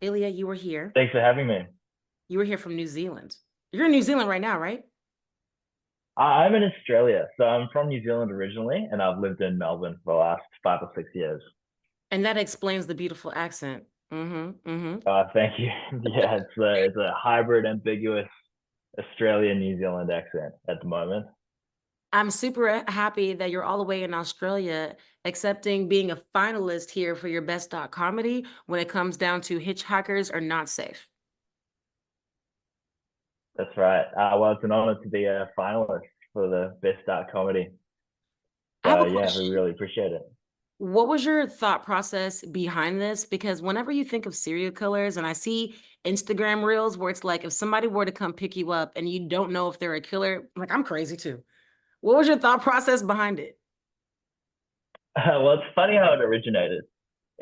Ilya, you were here. Thanks for having me. You were here from New Zealand. You're in New Zealand right now, right? I'm in Australia, so I'm from New Zealand originally, and I've lived in Melbourne for the last 5 or 6 years. And that explains the beautiful accent. Mm-hmm. Thank you. Yeah, it's a hybrid, ambiguous Australian New Zealand accent at the moment. I'm super happy that you're all the way in Australia, accepting being a finalist here for your best doc comedy when it comes down to hitchhikers are not safe. That's right. Well, it's an honor to be a finalist for the Best Dark Comedy. I have So a yeah, we question. really appreciate it. What was your thought process behind this? Because whenever you think of serial killers, and I see Instagram reels where it's like if somebody were to come pick you up and you don't know if they're a killer, like I'm crazy too. What was your thought process behind it? Well, it's funny how it originated.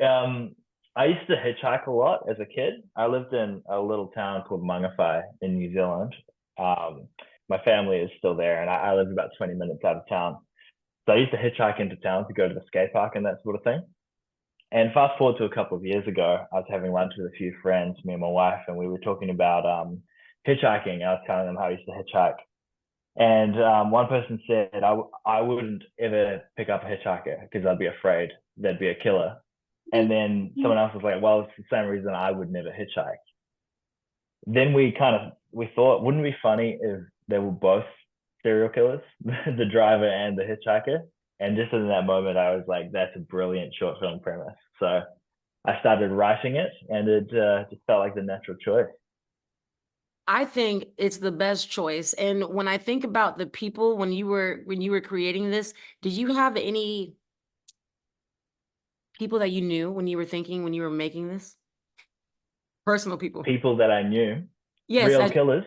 Um, I used to hitchhike a lot as a kid. I lived in a little town called Mangawhai in New Zealand. Um, my family is still there, and I live about 20 minutes out of town. So I used to hitchhike into town to go to the skate park and that sort of thing. And fast forward to a couple of years ago, I was having lunch with a few friends, me and my wife, and we were talking about hitchhiking. I was telling them how I used to hitchhike. And one person said, I wouldn't ever pick up a hitchhiker because I'd be afraid there'd be a killer. And then someone else was like, well, it's the same reason I would never hitchhike. Then we thought, wouldn't it be funny if they were both serial killers, the driver and the hitchhiker? And just in that moment, I was like, that's a brilliant short film premise. So I started writing it, and it just felt like the natural choice. I think it's the best choice. And when I think about the people when you were creating this, did you have any people that you knew when you were thinking when you were making this? Personal people. People that I knew, Yes, real killers.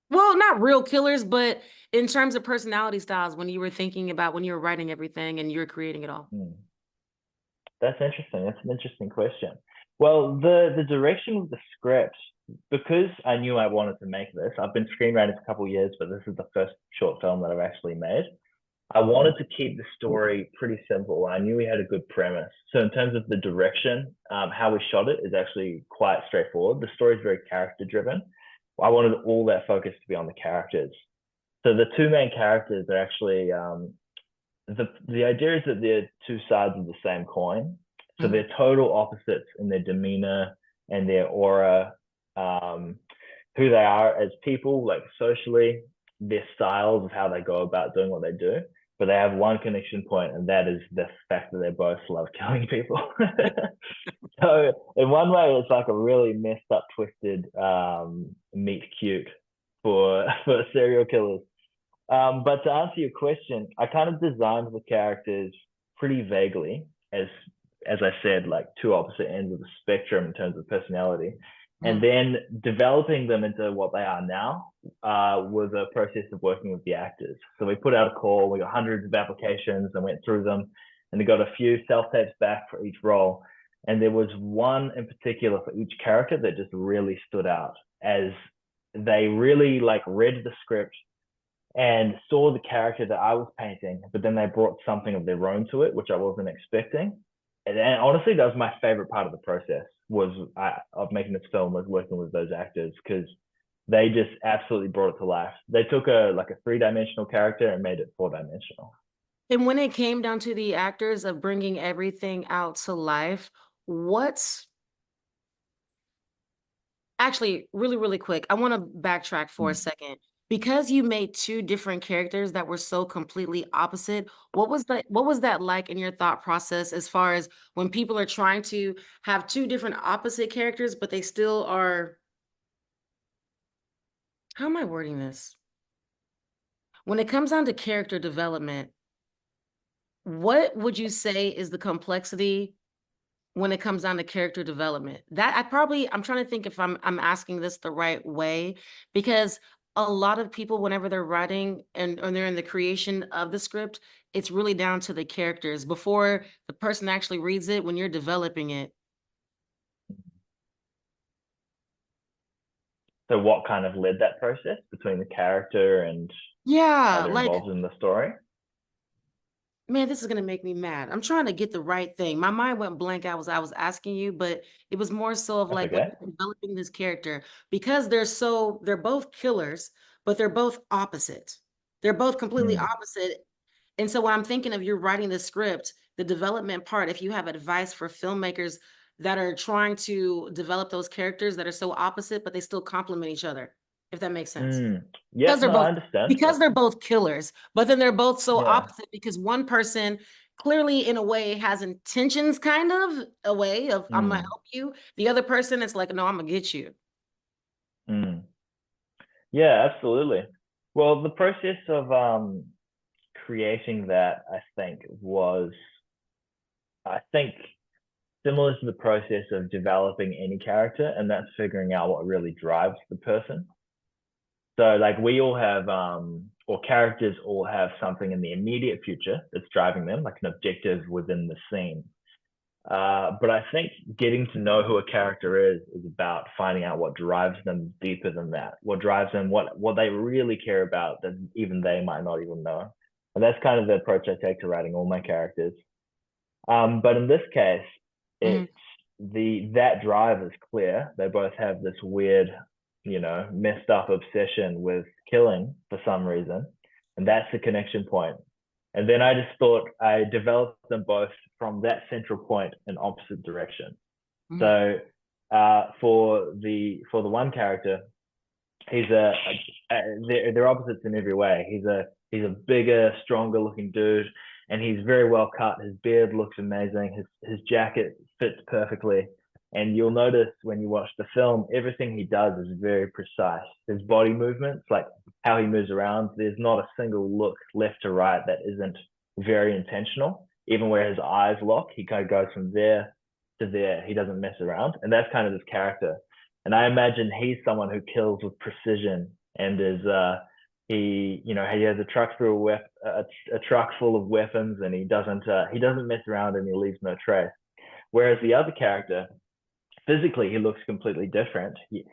well, not real killers, but in terms of personality styles, when you were thinking about when you were writing everything and you're creating it all. Hmm. That's interesting. That's an interesting question. Well, the direction of the script, because I knew I wanted to make this, I've been screenwriting for a couple of years, but this is the first short film that I've actually made. I wanted to keep the story pretty simple. I knew we had a good premise. So in terms of the direction, how we shot it is actually quite straightforward. The story is very character driven. I wanted all that focus to be on the characters. So the two main characters are actually the idea is that they're two sides of the same coin. So Mhm. they're total opposites in their demeanor and their aura, um, who they are as people, like socially, their styles of how they go about doing what they do. But they have one connection point, and that is the fact that they both love killing people. So in one way, it's like a really messed up, twisted meet cute for serial killers. But to answer your question, I kind of designed the characters pretty vaguely, as as I said, like two opposite ends of the spectrum in terms of personality, and Mhm. then developing them into what they are now was a process of working with the actors. So we put out a call, we got hundreds of applications, and went through them, and they got a few self tapes back for each role, and there was one in particular for each character that just really stood out as they really like read the script and saw the character that I was painting, but then they brought something of their own to it, which I wasn't expecting. And honestly, that was my favorite part of the process of making this film was working with those actors because they just absolutely brought it to life. They took a 3 dimensional character and made it 4 dimensional. And when it came down to the actors of bringing everything out to life, what's actually really, really quick, I want to backtrack for a Mm. second. Because you made two different characters that were so completely opposite, what was that like in your thought process as far as when people are trying to have two different opposite characters, but they still are, how am I wording this? When it comes down to character development, what would you say is the complexity when it comes down to character development? That I'm trying to think if I'm asking this the right way, because a lot of people, whenever they're writing and they're in the creation of the script, it's really down to the characters. Before the person actually reads it, when you're developing it. So, what kind of led that process between the character and Yeah, other like involved in the story? Man, this is gonna make me mad. I'm trying to get the right thing. My mind went blank. I was asking you, but it was more so of That's like when okay. you're developing this character, because they're both killers, but they're both opposite. They're both completely Mm, opposite. And so when I'm thinking of you writing the script, the development part, if you have advice for filmmakers that are trying to develop those characters that are so opposite, but they still complement each other, if that makes sense. mm. Because Yep, they're no, I both understand. because they're both killers, but then they're both so Yeah. opposite because one person clearly in a way has intentions kind of a way of I'm gonna Mm, help you. The other person it's like, no, I'm gonna get you. mm. Yeah, absolutely. Well, the process of creating that, I think, similar to the process of developing any character, and that's figuring out what really drives the person. So, like, we all have, or characters all have something in the immediate future that's driving them, like an objective within the scene. But I think getting to know who a character is about finding out what drives them deeper than that, what drives them, what they really care about that even they might not even know. And that's kind of the approach I take to writing all my characters. But in this case, Mhm, it's that drive is clear. They both have this weird, messed up obsession with killing for some reason, and that's the connection point. And then I just thought I developed them both from that central point in opposite direction. mhm, So for the one character, he's they're opposites in every way. He's a bigger, stronger looking dude, and he's very well cut. His beard looks amazing. His jacket fits perfectly. And you'll notice when you watch the film, everything he does is very precise. His body movements, like how he moves around, there's not a single look left to right that isn't very intentional. Even where his eyes lock, he kind of goes from there to there. He doesn't mess around, and that's kind of his character. And I imagine he's someone who kills with precision and is he has a truck a truck full of weapons, and he doesn't mess around, and he leaves no trace. Whereas the other character, physically, he looks completely different. He's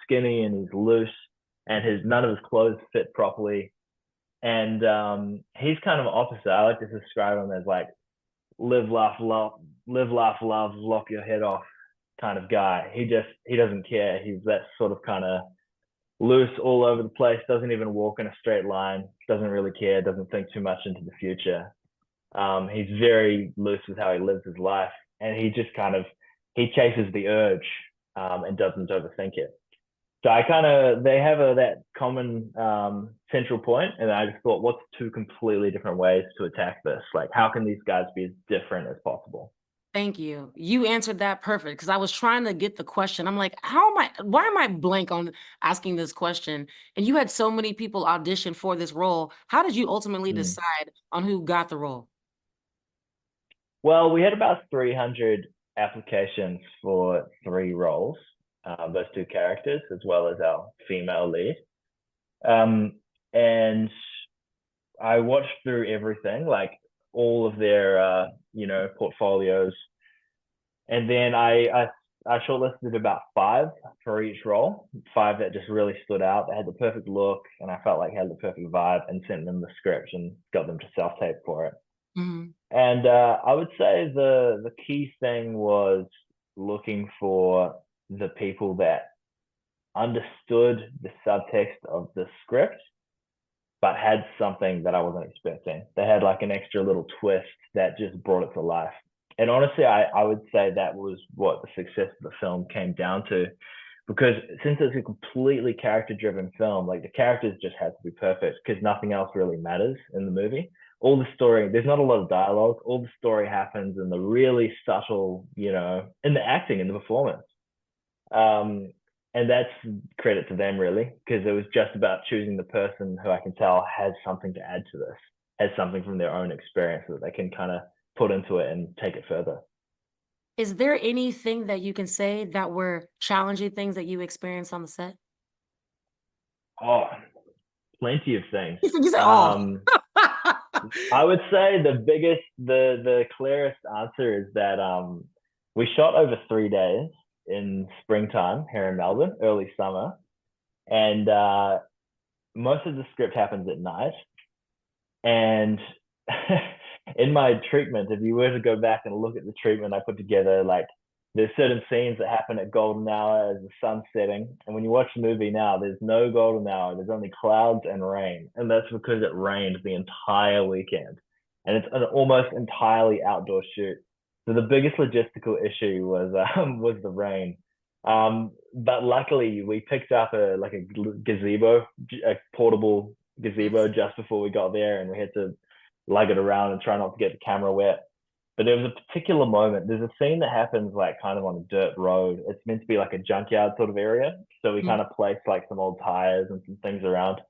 skinny and he's loose, and his none of his clothes fit properly. And he's kind of opposite. I like to describe him as like live, laugh, love, lock your head off kind of guy. He doesn't care. He's that sort of kind of loose all over the place, doesn't even walk in a straight line, doesn't really care, doesn't think too much into the future. He's very loose with how he lives his life, and he chases the urge and doesn't overthink it. So they have that common central point, and I just thought, what's two completely different ways to attack this? Like, how can these guys be as different as possible? thank you. You answered that perfect because I was trying to get the question. I'm like, how am I why am I blank on asking this question? And you had so many people audition for this role. How did you ultimately Mm. decide on who got the role? Well, we had about 300 applications for three roles, those two characters, as well as our female lead. Um, and I watched through everything, like all of their, portfolios, and then I shortlisted about five for each role, five that just really stood out. They had the perfect look, and I felt like had the perfect vibe, and sent them the script and got them to self tape for it. Mhm. And I would say the key thing was looking for the people that understood the subtext of the script, but had something that I wasn't expecting. They had like an extra little twist that just brought it to life. And honestly, I would say that was what the success of the film came down to. Because since it's a completely character driven film, like the characters just had to be perfect because nothing else really matters in the movie. All the story, there's not a lot of dialogue. All the story happens in the really subtle, in the acting, in the performance. Um, and that's credit to them really, because it was just about choosing the person who I can tell has something to add to this, has something from their own experience that they can kind of put into it and take it further. Is there anything that you can say that were challenging things that you experienced on the set? Oh, plenty of things. You said, "Oh." Um, I would say the clearest answer is that we shot over 3 days in springtime here in Melbourne, early summer, and most of the script happens at night, and in my treatment, if you were to go back and look at the treatment I put together, like there's certain scenes that happen at golden hour as the sun's setting. And when you watch the movie now, there's no golden hour. There's only clouds and rain. And that's because it rained the entire weekend. And it's an almost entirely outdoor shoot. So the biggest logistical issue was the rain. But luckily we picked up a gazebo, a portable gazebo Yes. just before we got there, and we had to lug it around and try not to get the camera wet. But there was a particular moment. There's a scene that happens like kind of on a dirt road. It's meant to be like a junkyard sort of area. So we kind Mhm. of placed like some old tires and some things around.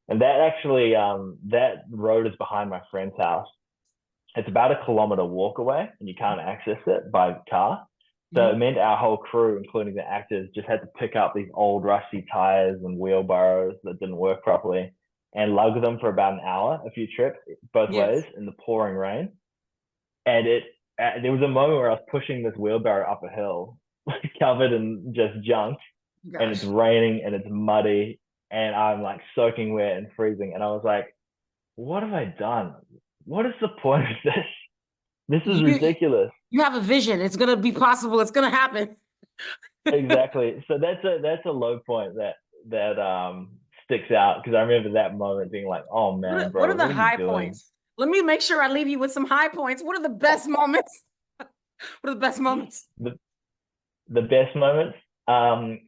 And that actually, that road is behind my friend's house. It's about a kilometer walk away, and you can't access it by car. So it Mhm. meant our whole crew, including the actors, just had to pick up these old rusty tires and wheelbarrows that didn't work properly and lug them for about an hour, a few trips both ways Yes. in the pouring rain. And there was a moment where I was pushing this wheelbarrow up a hill, covered in just junk, and it's Gosh. raining and it's muddy, and I'm like soaking wet and freezing. And I was like, what have I done? What is the point of this? This is You ridiculous. you have a vision. It's gonna be possible. It's gonna happen. Exactly. So that's a low point that sticks out, because I remember that moment being like, oh man, What bro, are the what are you high doing? points? Let me make sure I leave you with some high points. What are the best moments? What are the best moments? The the best moments. Um,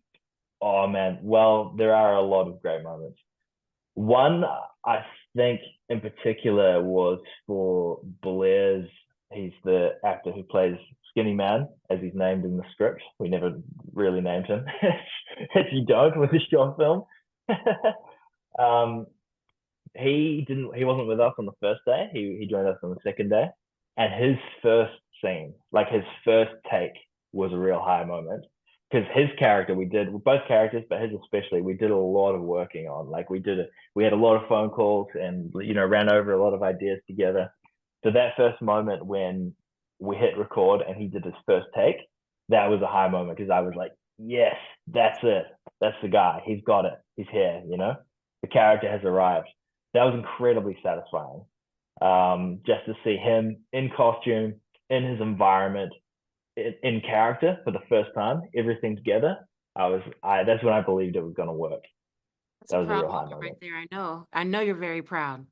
oh man, well, there are a lot of great moments. One I think in particular was for Blair's. He's the actor who plays Skinny Man, as he's named in the script. We never really named him, as you don't with a short film. um, he wasn't with us on the first day. He joined us on the second day, and his first scene, like his first take, was a real high moment, because his character, we did both characters, but his especially, we did a lot of working on. Like we had a lot of phone calls, and ran over a lot of ideas together. So that first moment when we hit record and he did his first take, that was a high moment, because I was like, yes, that's it. That's the guy. He's got it. He's here. The character has arrived. That was incredibly satisfying. Just to see him in costume, in his environment, in character for the first time, everything together. That's when I believed it was going to work. That's a That was a proud real high moment right moment. there. I know. I know you're very proud.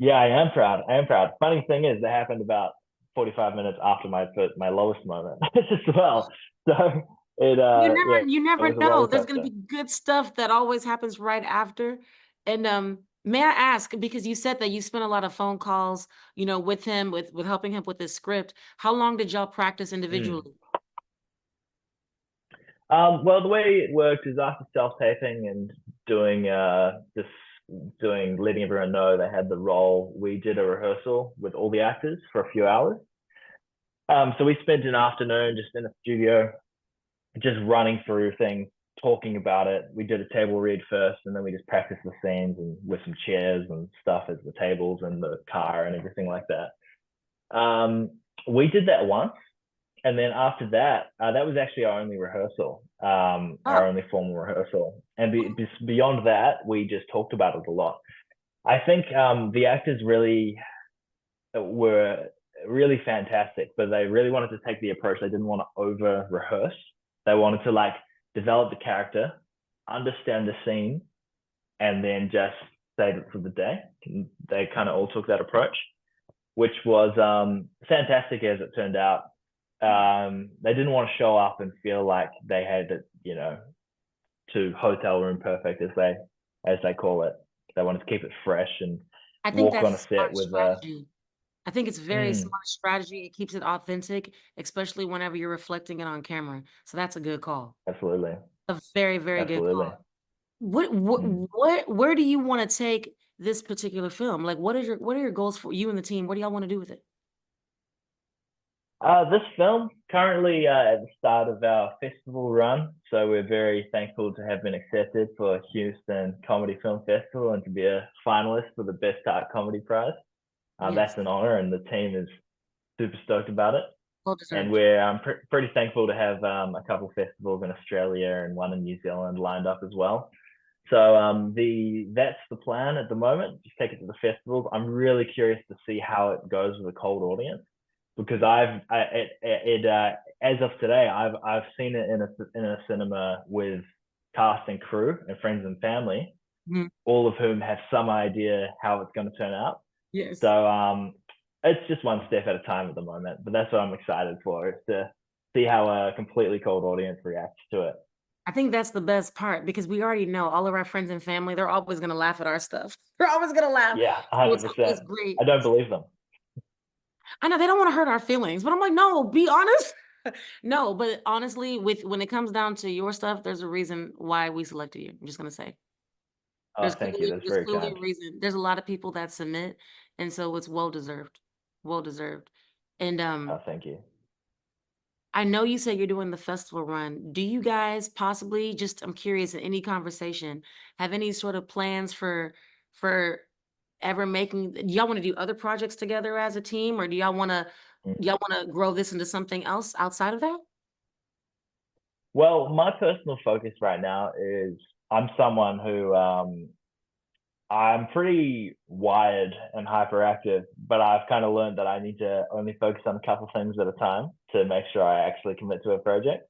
Yeah, I am proud. I am proud. Funny thing is, that happened about 45 minutes after my lowest moment as well. So yeah, You it never was a know. roller There's gonna coaster. be good stuff that always happens right after. And may I ask, because you said that you spent a lot of phone calls, with him, with helping him with his script. How long did y'all practice Mm. individually? Well, the way it worked is after self-taping and doing just doing letting everyone know they had the role. We did a rehearsal with all the actors for a few hours. So we spent an afternoon just in a studio, just running through things, talking about it. We did a table read first, and then we just practiced the scenes and with some chairs and stuff as the tables and the car and everything like that. We did that once, and then after that, that was actually our only rehearsal, our Oh, only formal rehearsal. And beyond that, we just talked about it a lot. I think the actors really were really fantastic, but they really wanted to take the approach. They didn't want to over rehearse. They wanted to like develop the character, understand the scene, and then just save it for the day. They kind of all took that approach, which was fantastic as it turned out. They didn't want to show up and feel like they had it, to hotel room perfect, as they call it. They wanted to keep it fresh and I think walk that's on a a set smart with strategy. I think it's very mm, smart strategy. It keeps it authentic, especially whenever you're reflecting it on camera. So that's a good call. absolutely, A very, very good absolutely. call. Mm. Where do you want to take this particular film? Like, what are your goals for you and the team? What do y'all want to do with it? This film currently at the start of our festival run, so we're very thankful to have been accepted for Houston Comedy Film Festival and to be a finalist for the Best Art Comedy Prize. Yes, That's an honor, and the team is super stoked about it. well And deserved. we're pretty thankful to have a couple festivals in Australia and one in New Zealand lined up as well. So that's the plan at the moment. Just take it to the festivals. I'm really curious to see how it goes with a cold audience because as of today I've seen it in a cinema with cast and crew and friends and family, Mhm. all of whom have some idea how it's going to turn out. Yes. So it's just one step at a time at the moment. But that's what I'm excited for, is to see how a completely cold audience reacts to it. I think that's the best part because we already know all of our friends and family, they're always gonna laugh at our stuff. They're always gonna laugh. Yeah, So it's 100%. always great. I don't believe them. I know they don't wanna hurt our feelings, but I'm like, "No, be honest." No, but honestly, with when it comes down to your stuff, there's a reason why we selected you. I'm just gonna say. Oh, thank you. That's There's very clearly kind. a reason. There's a lot of people that submit, and so it's well deserved. Well deserved. And, Oh, thank you. I know you said you're doing the festival run. Do you guys possibly, just I'm curious, in any conversation, have any sort of plans for ever making do y'all wanna do other projects together as a team, or Mm. do y'all wanna grow this into something else outside of that? Well, my personal focus right now is I'm someone who I'm pretty wired and hyperactive, but I've kind of learned that I need to only focus on a couple things at a time to make sure I actually commit to a project.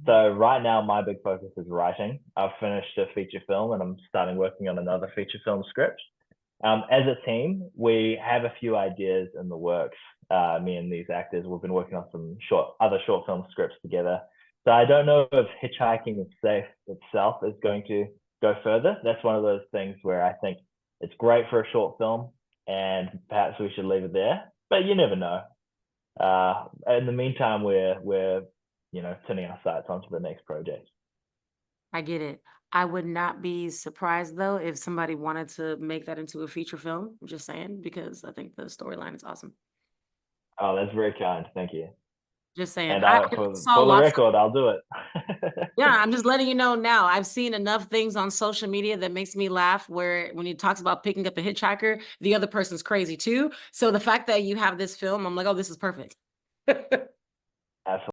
Mhm. So right now, my big focus is writing. I've finished a feature film and I'm starting working on another feature film script. As a team, we have a few ideas in the works. Me and these actors, we've been working on some other short film scripts together. So I don't know if Hitchhiking Safe itself is going to go further. That's one of those things where I think it's great for a short film, and perhaps we should leave it there. But you never know. In the meantime, we're turning our sights onto the next project. I get it. I would not be surprised, though, if somebody wanted to make that into a feature film, I'm just saying, because I think the storyline is awesome. Oh, that's very kind. Thank you. Just saying. And I saw for the lots of record, I'll do it. yeah, I'm just letting you know now. I've seen enough things on social media that makes me laugh where when he talks about picking up a hitchhiker, the other person's crazy too. So the fact that you have this film, I'm like, "Oh, this is perfect." Absolutely.